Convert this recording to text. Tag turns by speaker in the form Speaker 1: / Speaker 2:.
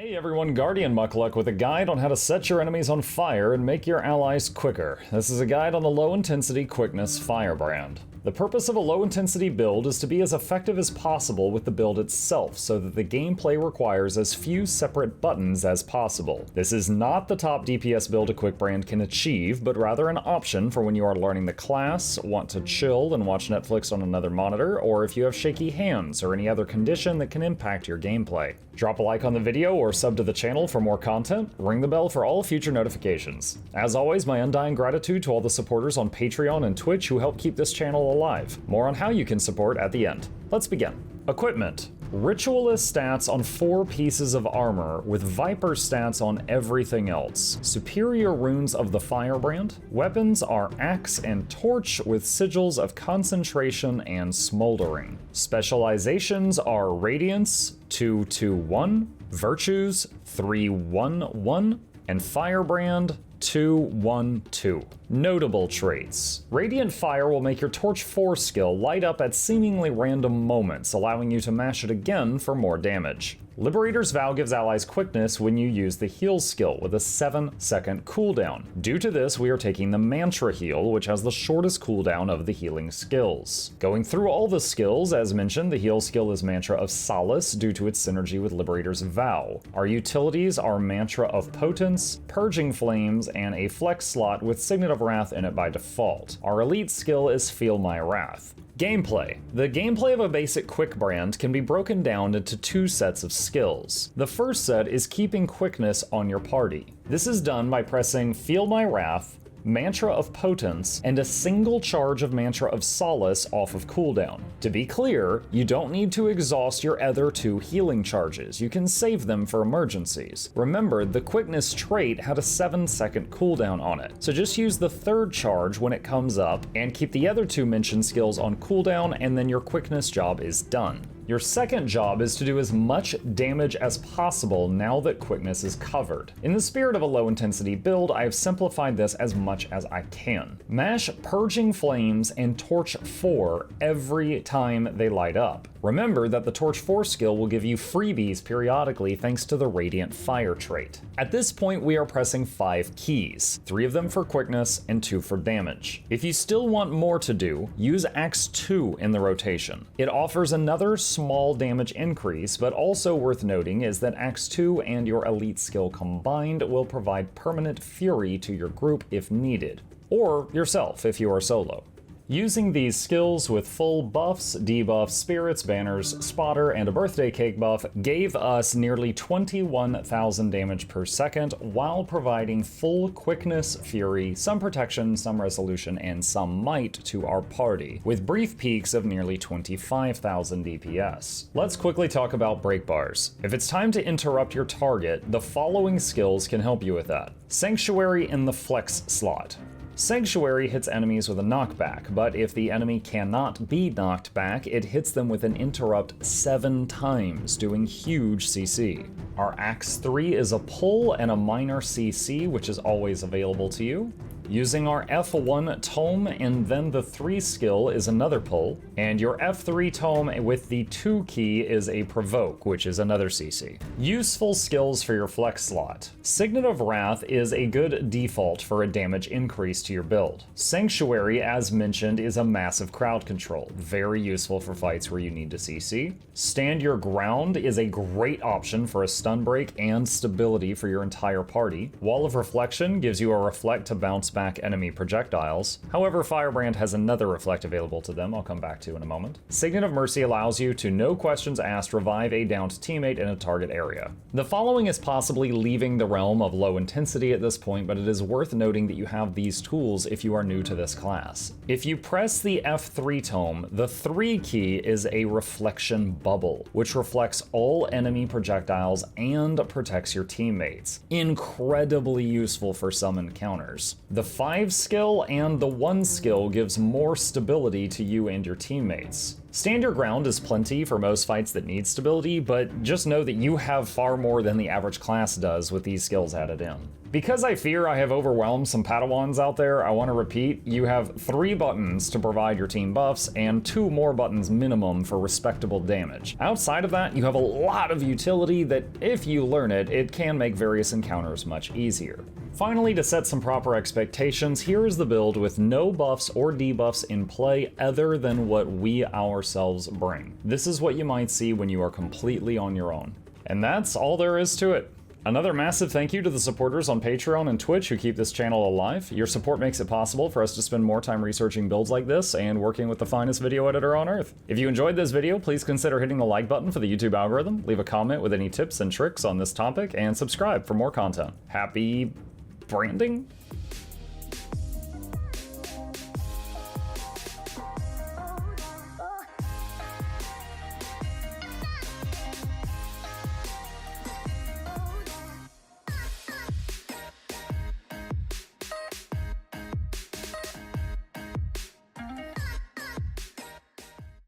Speaker 1: Hey everyone, Guardian Muckluck with a guide on how to set your enemies on fire and make your allies quicker. This is a guide on the low intensity Quickness Firebrand. The purpose of a low intensity build is to be as effective as possible with the build itself so that the gameplay requires as few separate buttons as possible. This is not the top DPS build a Quickbrand can achieve, but rather an option for when you are learning the class, want to chill and watch Netflix on another monitor, or if you have shaky hands or any other condition that can impact your gameplay. Drop a like on the video or sub to the channel for more content, ring the bell for all future notifications. As always, my undying gratitude to all the supporters on Patreon and Twitch who help keep this channel alive. More on how you can support at the end. Let's begin. Equipment. Ritualist stats on 4 pieces of armor, with Viper stats on everything else. Superior runes of the Firebrand. Weapons are Axe and Torch, with sigils of Concentration and Smoldering. Specializations are Radiance, 2-2-1, Virtues, 3-1-1, and Firebrand, 2-1-2. Notable traits. Radiant Fire will make your Torch 4 skill light up at seemingly random moments, allowing you to mash it again for more damage. Liberator's Vow gives allies quickness when you use the heal skill with a 7-second cooldown. Due to this, we are taking the Mantra heal, which has the shortest cooldown of the healing skills. Going through all the skills, as mentioned, the heal skill is Mantra of Solace due to its synergy with Liberator's Vow. Our utilities are Mantra of Potence, Purging Flames, and a flex slot with Signet of Wrath in it by default. Our elite skill is Feel My Wrath. Gameplay. The gameplay of a basic Quickbrand can be broken down into 2 sets of skills. The first set is keeping quickness on your party. This is done by pressing Feel My Wrath, Mantra of Potence, and a single charge of Mantra of Solace off of cooldown. To be clear, you don't need to exhaust your other 2 healing charges. You can save them for emergencies. Remember, the Quickness trait had a 7-second cooldown on it, so just use the 3rd charge when it comes up and keep the other 2 mentioned skills on cooldown, and then your Quickness job is done. Your second job is to do as much damage as possible now that Quickness is covered. In the spirit of a low intensity build, I have simplified this as much as I can. Mash Purging Flames and Torch 4 every time they light up. Remember that the Torch 4 skill will give you freebies periodically thanks to the Radiant Fire trait. At this point, we are pressing 5 keys, 3 of them for quickness and 2 for damage. If you still want more to do, use Axe 2 in the rotation. It offers another small damage increase, but also worth noting is that Axe 2 and your elite skill combined will provide permanent fury to your group if needed, or yourself if you are solo. Using these skills with full buffs, debuffs, spirits, banners, spotter, and a birthday cake buff gave us nearly 21,000 damage per second while providing full quickness, fury, some protection, some resolution, and some might to our party, with brief peaks of nearly 25,000 DPS. Let's quickly talk about break bars. If it's time to interrupt your target, the following skills can help you with that. Sanctuary in the flex slot. Sanctuary hits enemies with a knockback, but if the enemy cannot be knocked back, it hits them with an interrupt 7 times, doing huge CC. Our Axe 3 is a pull and a minor CC, which is always available to you. Using our F1 tome and then the 3 skill is another pull, and your F3 tome with the 2 key is a provoke, which is another CC. Useful skills for your flex slot. Signet of Wrath is a good default for a damage increase to your build. Sanctuary, as mentioned, is a massive crowd control, very useful for fights where you need to CC. Stand Your Ground is a great option for a stun break and stability for your entire party. Wall of Reflection gives you a reflect to bounce back enemy projectiles. However, Firebrand has another reflect available to them I'll come back to in a moment. Signet of Mercy allows you to, no questions asked, revive a downed teammate in a target area. The following is possibly leaving the realm of low intensity at this point, but it is worth noting that you have these tools if you are new to this class. If you press the F3 tome, the 3 key is a reflection bubble, which reflects all enemy projectiles and protects your teammates. Incredibly useful for some encounters. The 5 skill and the 1 skill gives more stability to you and your teammates. Stand your ground is plenty for most fights that need stability, but just know that you have far more than the average class does with these skills added in. Because I fear I have overwhelmed some Padawans out there, I want to repeat, you have 3 buttons to provide your team buffs and 2 more buttons minimum for respectable damage. Outside of that, you have a lot of utility that, if you learn it, it can make various encounters much easier. Finally, to set some proper expectations, here is the build with no buffs or debuffs in play other than what we ourselves bring. This is what you might see when you are completely on your own. And that's all there is to it. Another massive thank you to the supporters on Patreon and Twitch who keep this channel alive. Your support makes it possible for us to spend more time researching builds like this and working with the finest video editor on earth. If you enjoyed this video, please consider hitting the like button for the YouTube algorithm, leave a comment with any tips and tricks on this topic, and subscribe for more content. Happy branding?